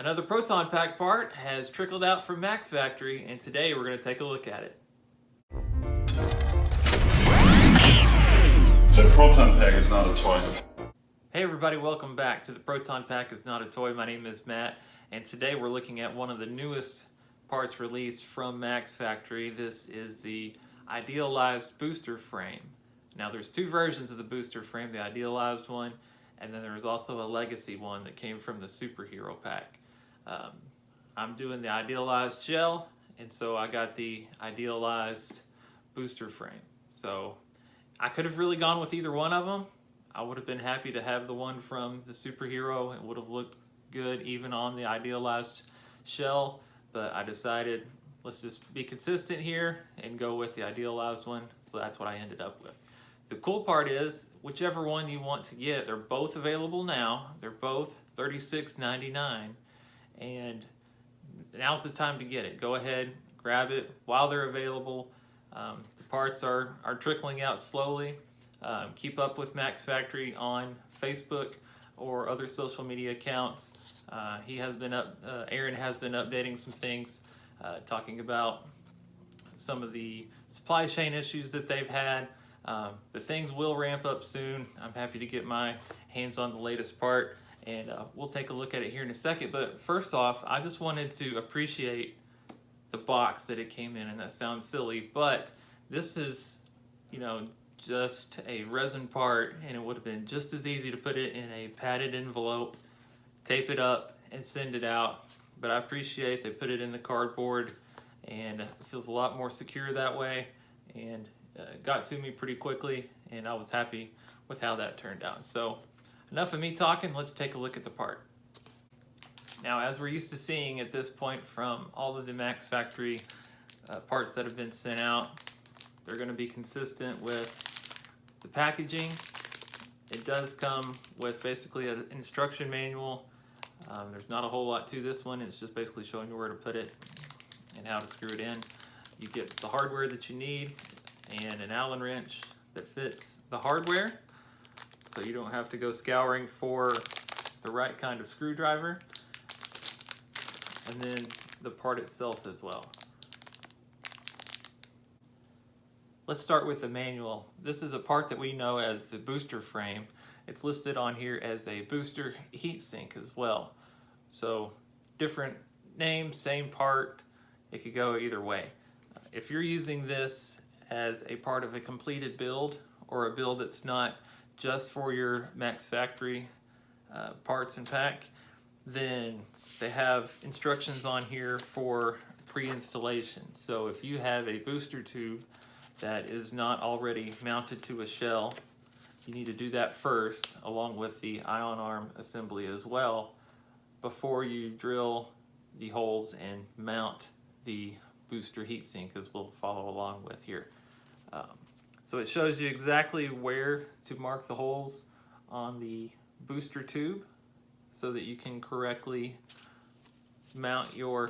Another Proton pack part has trickled out from Mack's factory, and today we're going to take a look at it. The Proton pack is not a toy. Hey everybody, welcome back to the Proton pack is not a toy. My name is Matt, and today we're looking at one of the newest parts released from Mack's factory. This is the Idealized booster frame. Now there's two versions of the booster frame, the Idealized one, and then there's also a legacy one that came from the superhero pack. I'm doing the Idealized shell, and so I got the Idealized booster frame. So I could have really gone with either one of them. I would have been happy to have the one from the superhero. It would have looked good even on the Idealized shell, but I decided let's just be consistent here and go with the Idealized one. So that's what I ended up with. The cool part is, whichever one you want to get, they're both available now. They're both $36.99, and now's the time to get it. Go ahead, grab it while they're available. The parts are trickling out slowly. Keep up with Mack's Factory on Facebook or other social media accounts. Aaron has been updating some things, talking about some of the supply chain issues that they've had. But things will ramp up soon. I'm happy to get my hands on the latest part, and we'll take a look at it here in a second. But first off, I just wanted to appreciate the box that it came in, and that sounds silly, but this is, just a resin part, and it would have been just as easy to put it in a padded envelope, tape it up, and send it out. But I appreciate they put it in the cardboard, and it feels a lot more secure that way, and got to me pretty quickly, and I was happy with how that turned out. So enough of me talking, let's take a look at the part. Now, as we're used to seeing at this point from all of the Mack's Factory parts that have been sent out, they're going to be consistent with the packaging. It does come with basically an instruction manual. There's not a whole lot to this one. It's just basically showing you where to put it and how to screw it in. You get the hardware that you need and an Allen wrench that fits the hardware, so you don't have to go scouring for the right kind of screwdriver. And then the part itself as well. Let's start with the manual. This is a part that we know as the booster frame. It's listed on here as a booster heatsink as well. So different name, same part. It could go either way. If you're using this as a part of a completed build, or a build that's not just for your Mack's Factory parts and pack, then they have instructions on here for pre-installation. So if you have a booster tube that is not already mounted to a shell, you need to do that first, along with the ion arm assembly as well, before you drill the holes and mount the booster heatsink, as we'll follow along with here. So it shows you exactly where to mark the holes on the booster tube so that you can correctly mount your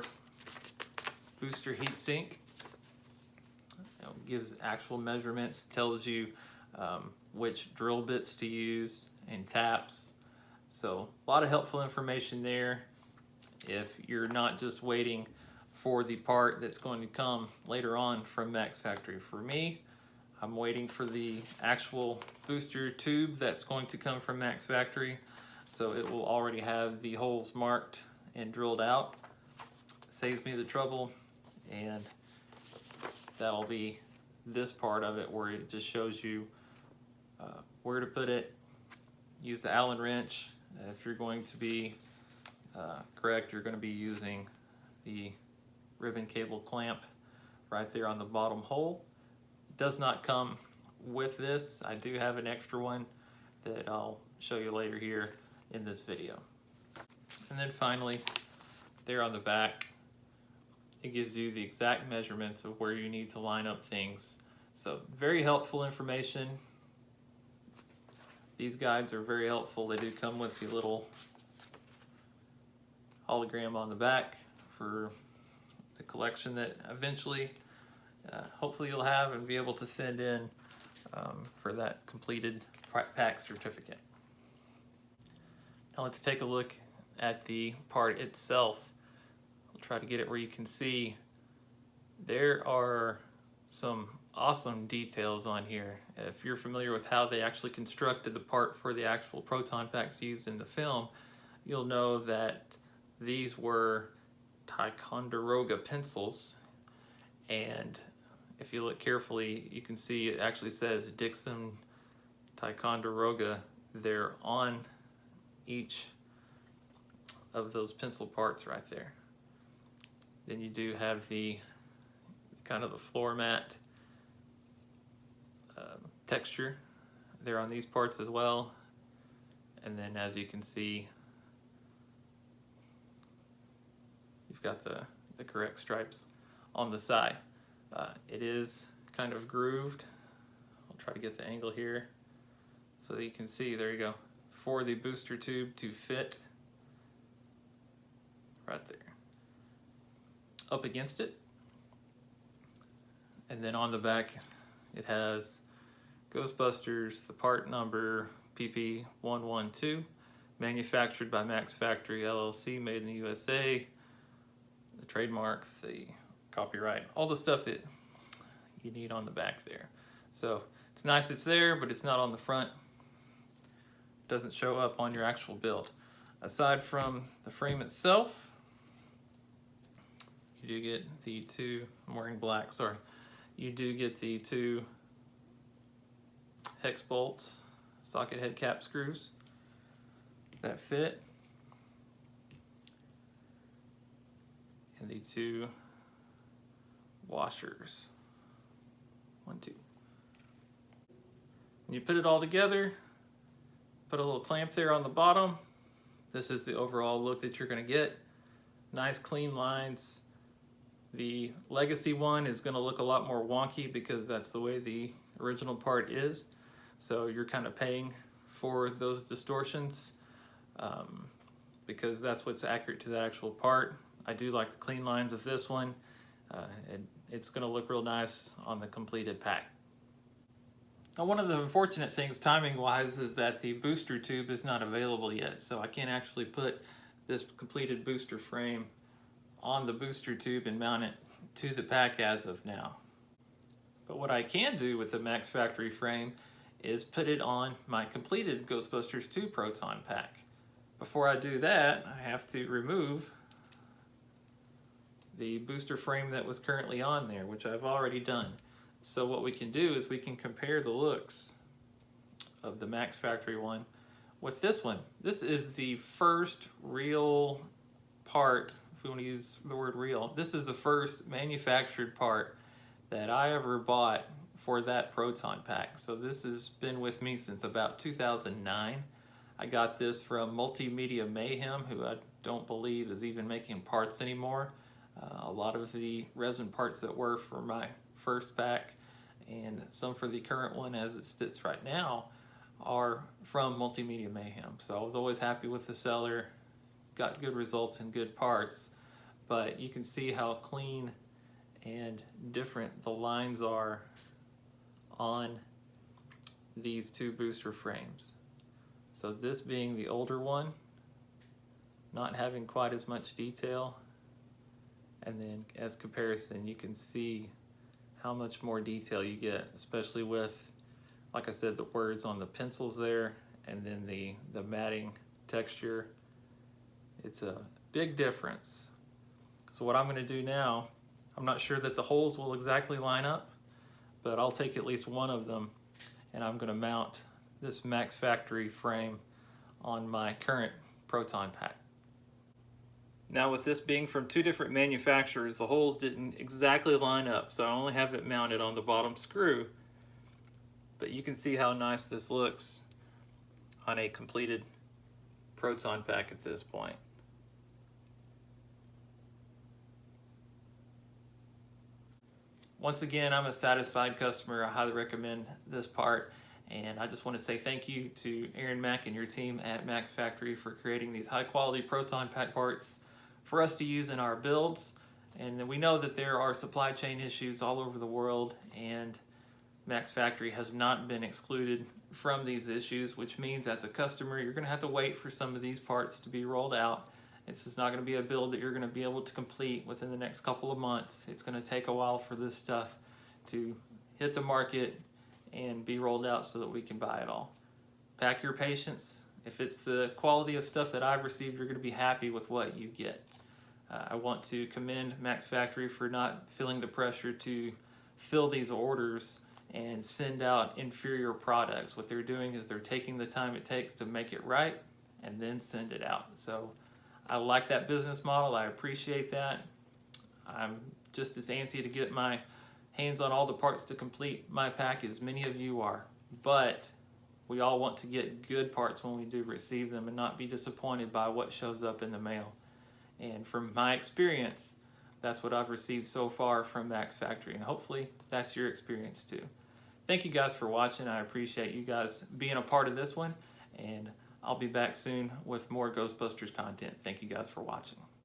booster heatsink. It gives actual measurements, tells you which drill bits to use and taps. So a lot of helpful information there if you're not just waiting for the part that's going to come later on from Mack's Factory. For me, I'm waiting for the actual booster tube that's going to come from Mack's Factory, so it will already have the holes marked and drilled out. Saves me the trouble, and that'll be this part of it where it just shows you where to put it. Use the Allen wrench. If you're going to be correct, you're going to be using the ribbon cable clamp right there on the bottom hole. It does not come with this. I do have an extra one that I'll show you later here in this video. And then finally, there on the back, it gives you the exact measurements of where you need to line up things. So very helpful information. These guides are very helpful. They do come with the little hologram on the back for the collection that eventually hopefully you'll have and be able to send in for that completed pack certificate. Now let's take a look at the part itself, I'll try to get it where you can see there are some awesome details on here. If you're familiar with how they actually constructed the part for the actual proton packs used in the film, you'll know that these were Ticonderoga pencils, and if you look carefully you can see it actually says Dixon Ticonderoga there on each of those pencil parts right there. Then you do have the kind of the floor mat texture there on these parts as well. And then as you can see, you've got the correct stripes on the side. It is kind of grooved. I'll try to get the angle here so that you can see, there you go, for the booster tube to fit right there up against it. And then on the back it has Ghostbusters, the part number PP112, manufactured by Mack's Factory LLC, made in the USA, the trademark, the copyright, all the stuff that you need on the back there. So it's nice it's there, but it's not on the front. It doesn't show up on your actual build. Aside from the frame itself, you do get the two, I'm wearing black, sorry. You do get the two hex bolts, socket head cap screws that fit, and the two washers. 1, 2. When you put it all together, put a little clamp there on the bottom. This is the overall look that you're going to get. Nice clean lines. The legacy one is going to look a lot more wonky because that's the way the original part is. So you're kind of paying for those distortions because that's what's accurate to the actual part. I do like the clean lines of this one. And it's going to look real nice on the completed pack. Now, one of the unfortunate things timing wise is that the booster tube is not available yet, so I can't actually put this completed booster frame on the booster tube and mount it to the pack as of now. But what I can do with the Mack's Factory frame is put it on my completed Ghostbusters 2 Proton pack. Before I do that, I have to remove the booster frame that was currently on there, which I've already done. So what we can do is we can compare the looks of the Mack's Factory one with this one. This is the first real part, if we want to use the word real, this is the first manufactured part that I ever bought for that Proton pack. So this has been with me since about 2009. I got this from Multimedia Mayhem, who I don't believe is even making parts anymore. A lot of the resin parts that were for my first pack and some for the current one as it sits right now are from Multimedia Mayhem. So I was always happy with the seller, got good results and good parts, but you can see how clean and different the lines are on these two booster frames. So this being the older one, not having quite as much detail, and then as comparison you can see how much more detail you get, especially with, like I said, the words on the pencils there, and then the matting texture. It's a big difference. So what I'm going to do now, I'm not sure that the holes will exactly line up, but I'll take at least one of them and I'm going to mount this Mack's Factory frame on my current Proton pack. Now, with this being from two different manufacturers, the holes didn't exactly line up, so I only have it mounted on the bottom screw. But you can see how nice this looks on a completed Proton pack at this point. Once again, I'm a satisfied customer. I highly recommend this part. And I just want to say thank you to Aaron Mack and your team at Mack's Factory for creating these high quality Proton pack parts for us to use in our builds. And we know that there are supply chain issues all over the world, and Mack's Factory has not been excluded from these issues, which means as a customer, you're going to have to wait for some of these parts to be rolled out. It's just not going to be a build that you're going to be able to complete within the next couple of months. It's going to take a while for this stuff to hit the market and be rolled out so that we can buy it all. Pack your patience. If it's the quality of stuff that I've received, you're going to be happy with what you get. I want to commend Mack's Factory for not feeling the pressure to fill these orders and send out inferior products. What they're doing is they're taking the time it takes to make it right and then send it out. So I like that business model. I appreciate that. I'm just as antsy to get my hands on all the parts to complete my pack as many of you are. But we all want to get good parts when we do receive them and not be disappointed by what shows up in the mail. And from my experience, that's what I've received so far from Mack's Factory, and hopefully that's your experience too. Thank you guys for watching. I appreciate you guys being a part of this one, and I'll be back soon with more Ghostbusters content. Thank you guys for watching.